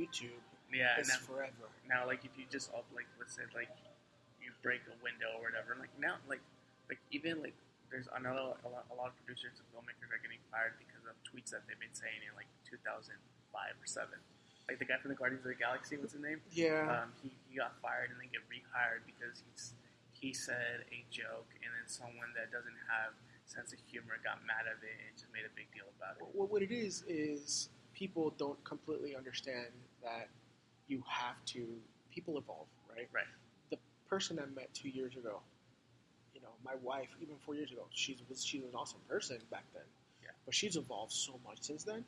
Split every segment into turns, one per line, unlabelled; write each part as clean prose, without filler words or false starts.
YouTube
Yeah,
is forever.
now, like, if you just up, like, let's say, like, you break a window or whatever, like, now, like even, like, there's a lot of producers and filmmakers are getting fired because of tweets that they've been saying in, like, 2005 or 7. Like, the guy from the Guardians of the Galaxy, what's his name?
Yeah.
He got fired and then get rehired because he said a joke, and then someone that doesn't have sense of humor got mad at it and just made a big deal about it.
Well, what it is people don't completely understand that you have to. People evolve, right?
Right.
The person I met 2 years ago, my wife, even 4 years ago, she was an awesome person back then.
Yeah.
But she's evolved so much since then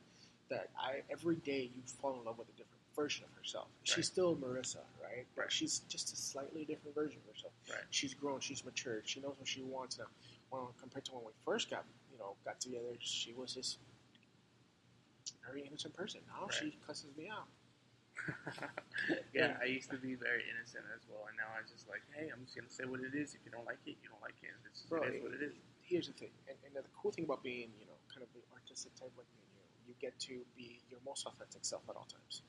that every day you fall in love with a different version of herself. Right. She's still Marissa, right? But she's just a slightly different version of herself.
Right.
She's grown. She's matured. She knows what she wants now. Well, compared to when we first got together, she was this very innocent person. Now she cusses me out.
Yeah, I used to be very innocent as well, and now I'm just like, hey, I'm just gonna say what it is. If you don't like it, you don't like it. It is what it is.
Here's the thing, and the cool thing about being, kind of the artistic type like me and you get to be your most authentic self at all times.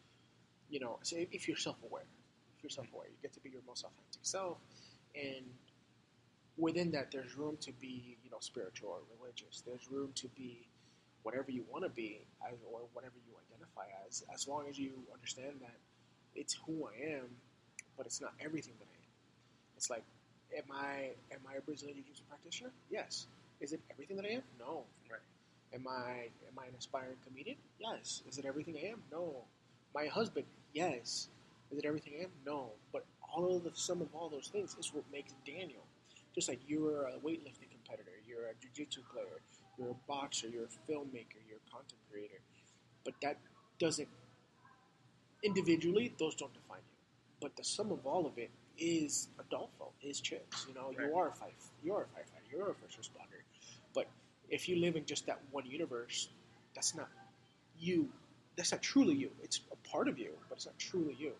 So if you're self-aware, you get to be your most authentic self, and within that, there's room to be, spiritual or religious. There's room to be whatever you want to be, or whatever you identify as long as you understand that it's who I am, but it's not everything that I am. It's like, am I a Brazilian Jiu-Jitsu practitioner? Yes. Is it everything that I am? No.
Right.
Am I an aspiring comedian? Yes. Is it everything I am? No. My husband? Yes. Is it everything I am? No. But all of the sum of all those things is what makes Daniel. Just like you're a weightlifting competitor, you're a jiu-jitsu player, you're a boxer, you're a filmmaker, you're a content creator. But that doesn't, individually, those don't define you. But the sum of all of it is Adolfo, is Chips.
Right.
You are a firefighter, you're a first responder. But if you live in just that one universe, that's not you. That's not truly you. It's a part of you, but it's not truly you.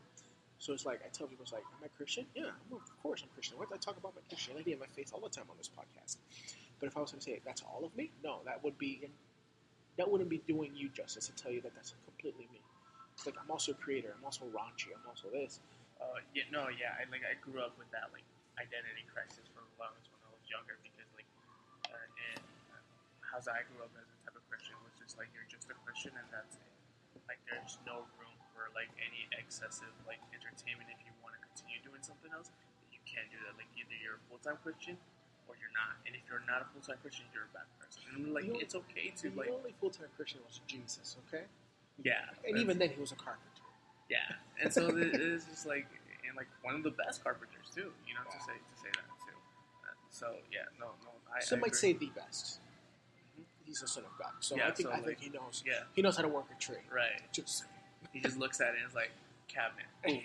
So it's like, I tell people, it's like, am I Christian? Yeah, of course I'm Christian. Why do I talk about my Christianity and my faith all the time on this podcast? But if I was going to say that's all of me, no, that wouldn't be doing you justice to tell you that that's completely me. It's like, I'm also a creator. I'm also raunchy. I'm also this.
I grew up with that identity crisis for the longest when I was younger because and how I grew up as a type of Christian was just like you're just a Christian and that's it. Like there's no room for any excessive entertainment. If you want to continue doing something else, you can't do that. Like either you're a full-time Christian or you're not. And if you're not a full-time Christian, you're a bad person. And it's okay to
the only full-time Christian was Jesus, okay?
Yeah.
And even then he was a carpenter.
Yeah. And so it's just one of the best carpenters too, to say that too.
Some might say the best. He's the son of God, so I think he knows. Yeah. He knows how to work a tree.
Right.
Just saying.
He just looks at it and is like, cabinet. Boom.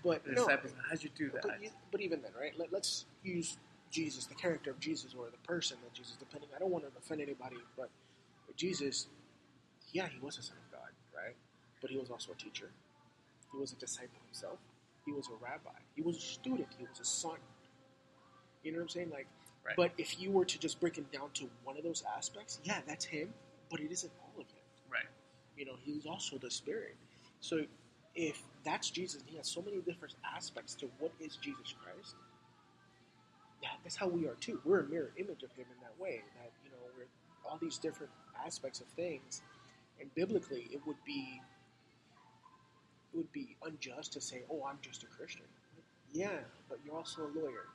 But
the disciples, how'd you do that?
But even then, right? Let's use Jesus, the character of Jesus, or the person of Jesus. Depending, I don't want to offend anybody, but Jesus, yeah, he was a son of God, right? But he was also a teacher. He was a disciple himself. He was a rabbi. He was a student. He was a son. You know what I'm saying?
Right.
But if you were to just break it down to one of those aspects, yeah, that's him, but it isn't all of him.
Right.
He was also the Spirit. So if that's Jesus, and he has so many different aspects to what is Jesus Christ, yeah, that's how we are too. We're a mirror image of him in that way. That, we're all these different aspects of things. And biblically, it would be unjust to say, oh, I'm just a Christian. Yeah, but you're also a lawyer.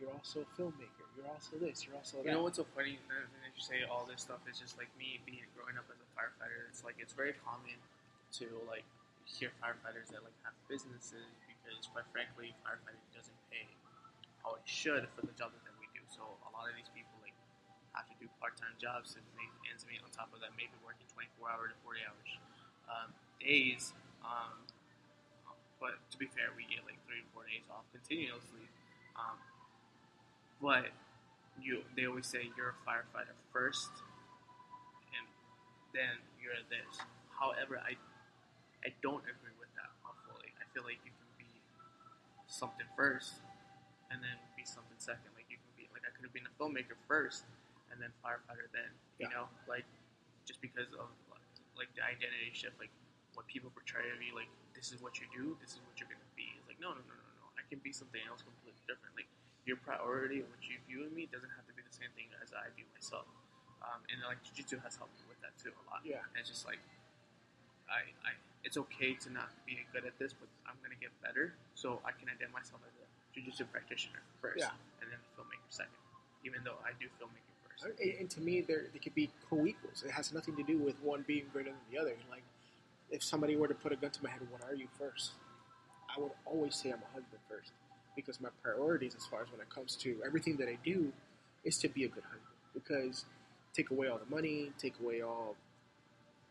You're also a filmmaker. You're also this. You're also that.
You know what's so funny? That you say all this stuff, it's just like me growing up as a firefighter. It's it's very common to hear firefighters that have businesses because, quite frankly, firefighting doesn't pay how it should for the job that we do. So a lot of these people have to do part-time jobs to make ends meet. On top of that, maybe working 24 hours to 40 hours days. But to be fair, we get 3 or 4 days off continuously. But they always say you're a firefighter first, and then you're this. However, I don't agree with that fully. I feel like you can be something first, and then be something second. You can be I could have been a filmmaker first, and then firefighter then. You know, just because of the identity shift. when people portray me like this is what you do, this is what you're gonna be. It's like no. I can be something else completely different. Like your priority and what you view in me doesn't have to be the same thing as I view myself. And like jiu-jitsu has helped me with that too a lot.
Yeah.
And it's just like it's okay to not be good at this, but I'm gonna get better, so I can identify myself as a jiu-jitsu practitioner first, and then filmmaker second. Even though I do filmmaking first.
And to me, they could be co-equals. It has nothing to do with one being greater than the other. Like, if somebody were to put a gun to my head, what are you first? I would always say I'm a husband first, because my priorities, as far as when it comes to everything that I do, is to be a good husband. Because take away all the money, take away all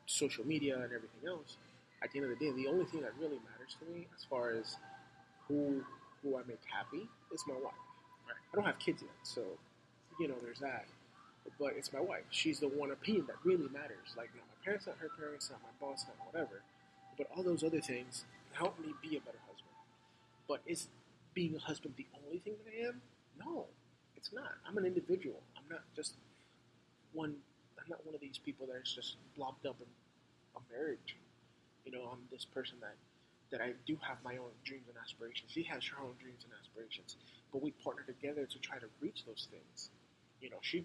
social media and everything else. At the end of the day, the only thing that really matters to me, as far as who I make happy, is my wife.
Right.
I don't have kids yet, so there's that. But it's my wife. She's the one opinion that really matters. Like, not my parents, not her parents, not my boss, not whatever. But all those other things help me be a better husband. But is being a husband the only thing that I am? No, it's not. I'm an individual. I'm not one of these people that is just blobbed up in a marriage. I'm this person that I do have my own dreams and aspirations. She has her own dreams and aspirations. But we partner together to try to reach those things. She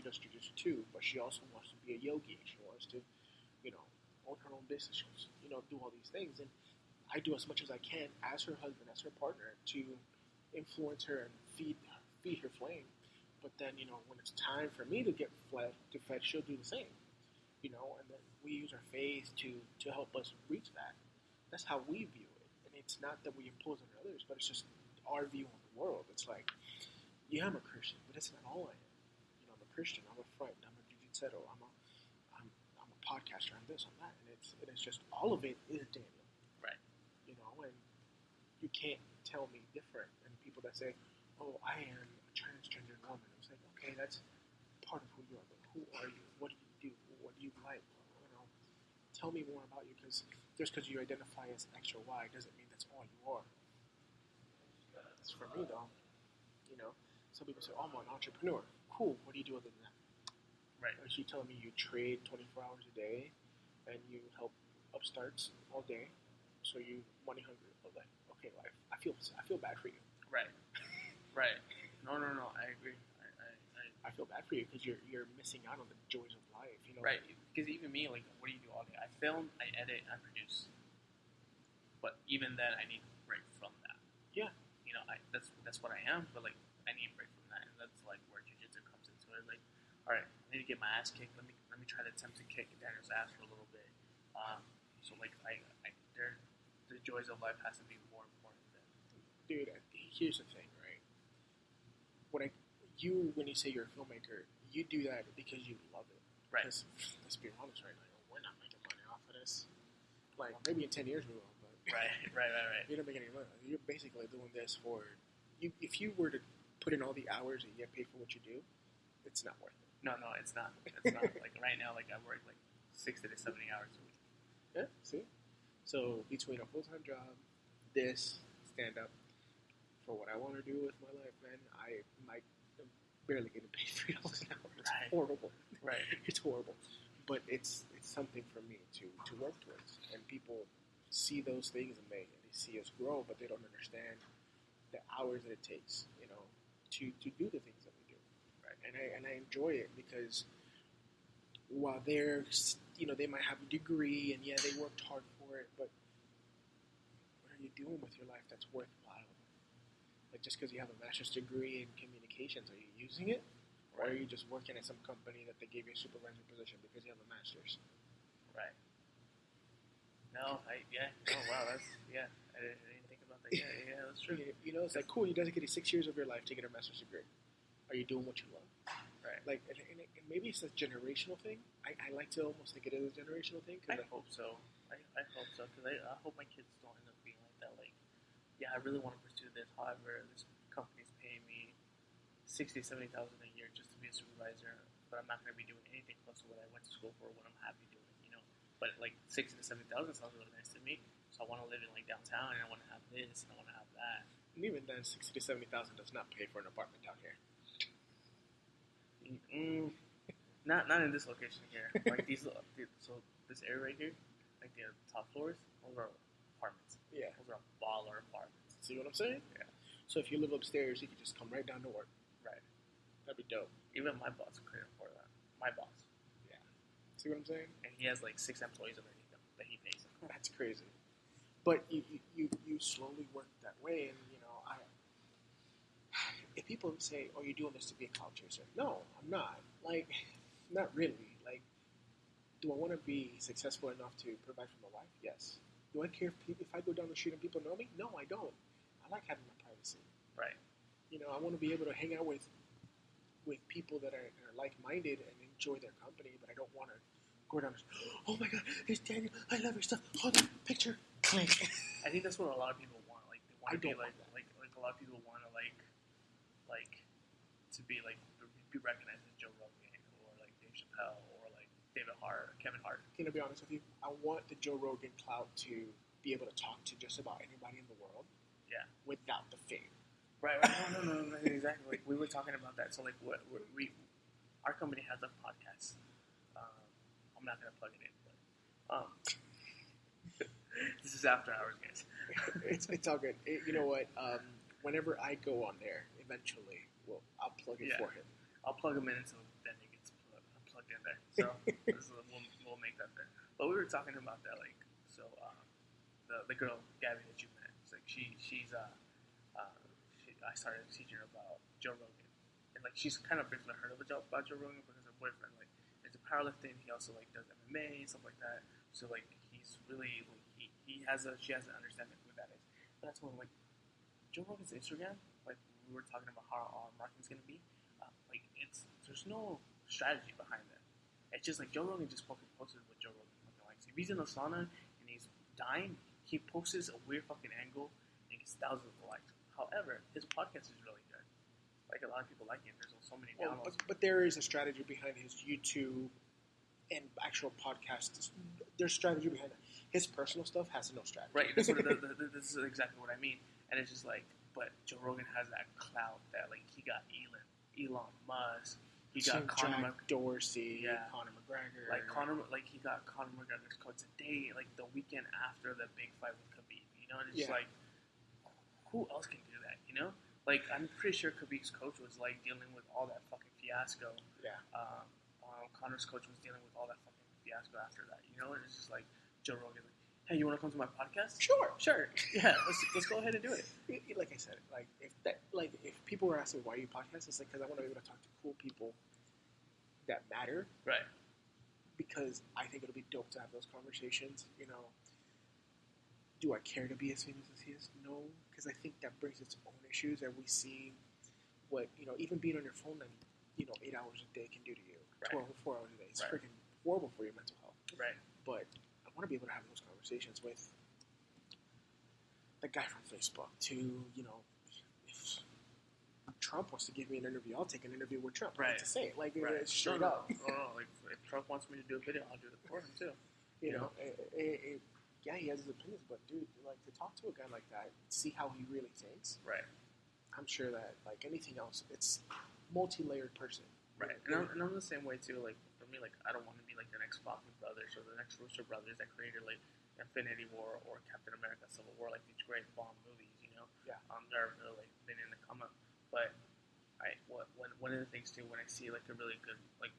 does jiu-jitsu too, but she also wants to be a yogi. She wants to, own her own business. She wants to, do all these things. And I do as much as I can as her husband, as her partner, to influence her and feed her flame. But then, when it's time for me to get fed, she'll do the same. And then we use our faith to help us reach that. That's how we view it. And it's not that we impose on others, but it's just our view on the world. It's like, yeah, I'm a Christian, but that's not all I am. I'm a Christian, I'm a friend, I'm a jiu-jitsu, I'm a podcaster, I'm this, I'm that. And it's just, all of it is Daniel.
Right.
And you can't tell me different. And people that say, oh, I am a transgender woman. It's like, okay, that's part of who you are, but who are you? What do you do? What do you like? Tell me more about you, because just because you identify as X or Y doesn't mean that's all you are. It's for me, though. Some people say, oh, I'm an entrepreneur. Cool. What do you do other than that?
Right.
Are you telling me you trade 24 hours a day and you help upstarts all day? So you money hungry all day. Okay, life. I feel bad for you.
Right. Right. No. I agree.
I feel bad for you because you're missing out on the joys of life.
Right. Because even me, like, what do you do all day? I film, I edit, I produce. But even then, I need a break from that.
Yeah.
That's what I am. But like, I need a break from that, and that's like where jiu-jitsu comes into it. Like, all right, I need to get my ass kicked. Let me try to attempt to kick Daniel's ass for a little bit. So like, the joys of life has to be more important than.
Dude, here's the thing, right? When you say you're a filmmaker, you do that because you love it.
Right.
Because, let's be honest right now, we're not making money off of this. Like, maybe in 10 years we will, but
Right.
You're not making any money. You're basically doing this for you. If you were to put in all the hours and you get paid for what you do, it's not worth it.
No, it's not. It's not. Like right now, like I work like 60 to 70 hours a week.
Yeah. See. So between a full-time job, this stand-up, for what I want to do with my life, man, I'm barely getting paid $3 an hour. It's horrible.
Right.
It's horrible. But it's something for me to work towards. And people see those things and they see us grow, but they don't understand the hours that it takes, to do the things that we do.
Right.
And I enjoy it because while they're, they might have a degree and yeah, they worked hard for it, but what are you doing with your life that's worthwhile? Like, just because you have a master's degree in communications, are you using it? Or are you just working at some company that they gave you a supervisor position because you have a master's?
Right. No, I didn't think about that. Yeah, that's true.
It's like, cool, you dedicated 6 years of your life to get a master's degree. Are you doing what you love?
Right.
Like, and maybe it's a generational thing. I like to almost think it is a generational thing.
I hope so. I hope so, because I hope my kids don't end up being like that. Like, yeah, I really want to pursue this. However, this company's paying me $60,000, $70,000 a year just to be a supervisor, but I'm not going to be doing anything close to what I went to school for, what I'm happy doing, But like 60,000 to 70,000 sounds really nice to me. So I want to live in like downtown, and I want to have this, and I want to have that.
And even then, 60,000 to 70,000 does not pay for an apartment down here.
Not in this location here. Like so this area right here. like the top floors, those are apartments.
Yeah.
Those are baller apartments.
See what I'm saying?
Yeah.
So if you live upstairs, you can just come right down to work.
Right.
That'd be dope.
Even my boss couldn't afford that. My boss.
Yeah. See what I'm saying?
And he has like 6 employees underneath him that he pays.
That's crazy. But you slowly work that way, and if people say, "Oh, you're doing this to be a clout chaser," no, I'm not. Like, not really. Like, do I want to be successful enough to provide for my wife? Yes. Do I care if I go down the street and people know me? No, I don't. I like having my privacy.
Right.
I want to be able to hang out with people that are like-minded and enjoy their company, but I don't want to go down. Oh my God, it's Daniel! I love your stuff. Hold on, picture. Click.
I think that's what a lot of people want. Like they want to be like a lot of people want to like to be recognized as Joe Rogan or like Dave Chappelle or like David Hart, Kevin Hart.
Can I be honest with you? I want the Joe Rogan clout to be able to talk to just about anybody in the world.
Yeah.
Without the fame.
Right. No, exactly. Like we were talking about that. So like our company has a podcast. I'm not gonna plug it in, but this is after hours, guys.
it's all good. You know what? Whenever I go on there, eventually, I'll plug it for him.
I'll plug him in until then he gets plugged in there. So we'll make that there. But we were talking about that, like, so the girl Gabby that you met, it's like I started teaching her about Joe Rogan, and like she's kind of briefly heard about Joe Rogan because her boyfriend like is a powerlifting. He also like does MMA and stuff like that. So like he's really like she has an understanding of who that is. But that's when like Joe Rogan's Instagram, like we were talking about how our marketing's gonna be. Like there's no strategy behind it. It's just like Joe Rogan just fucking posted what Joe Rogan fucking likes. If he's in a sauna and he's dying, he posts a weird fucking angle and gets thousands of likes. However, his podcast is really good. Like a lot of people like it. There's so many downloads.
But there is a strategy behind his YouTube and actual podcast. There's strategy behind it. His personal stuff has no strategy.
Right. This is exactly what I mean. And it's just like, but Joe Rogan has that clout that like he got Elon Musk. He got Conor
Dorsey, Conor McGregor.
Like he got Conor McGregor's coach today, like the weekend after the big fight with Khabib. You know, and it's just like, who else can do that? You know, like I'm pretty sure Khabib's coach was like dealing with all that fucking fiasco.
Yeah.
Conor's coach was dealing with all that fucking fiasco after that. You know, and it's just like Joe Rogan, like, hey, you want to come to my podcast?
Sure.
Yeah, let's go ahead and do it.
Like I said, if people were asking why you podcast, it's like because I want to be able to talk to cool people that matter.
Right.
Because I think it'll be dope to have those conversations. Do I care to be as famous as he is? No, because I think that brings its own issues, and we see what even being on your phone and 8 hours a day can do to you.
Right.
4 hours a day. It's freaking horrible for your mental health.
Right.
But I want to be able to have those conversations with the guy from Facebook. If Trump wants to give me an interview, I'll take an interview with Trump.
Right.
To say it it's straight
up.
up.
Like if Trump wants me to do a video, I'll do it for him too.
Yeah, he has his opinions, but dude, like to talk to a guy like that, see how he really thinks.
Right.
I'm sure that like anything else, it's multi-layered person.
Right. And I'm the same way too. Like for me, like I don't want to be like the next Bachman Brothers or the next Russo Brothers that created like Infinity War or Captain America: Civil War, like these great bomb movies.
Yeah.
They're really been in the come up, but one of the things too when I see like a really good like,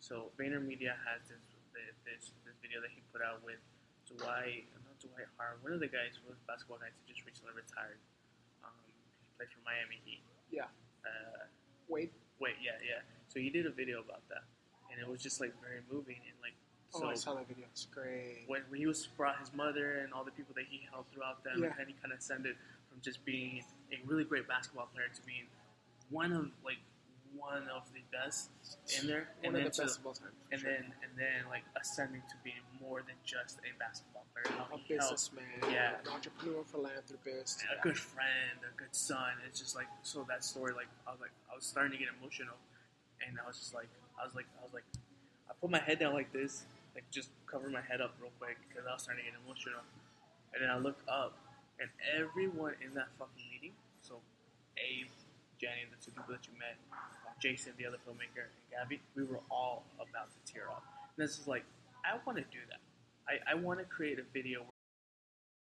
so VaynerMedia has this video that he put out with Dwight Howard, one of the guys, one of the basketball guys who just recently retired. He played for Miami Heat.
Yeah. Wade,
yeah. So he did a video about that, and it was just like very moving and like. So
I saw that video. It's great.
When he brought his mother and all the people that he helped throughout them, and then he kind of ascended from just being a really great basketball player to being one of the best in there,
One of the best of all time.
And then like ascending to being more than just a basketball player.
A businessman, an entrepreneur, philanthropist,
a good friend, a good son. It's just like so that story. Like I was starting to get emotional, and I put my head down like this, like just cover my head up real quick because I was starting to get emotional, and then I look up, and everyone in that fucking meeting, so Abe, Jenny, the two people that you met, Jason, the other filmmaker, and Gabby, we were all about to tear up. And this is like, I want to do that. I want to create a video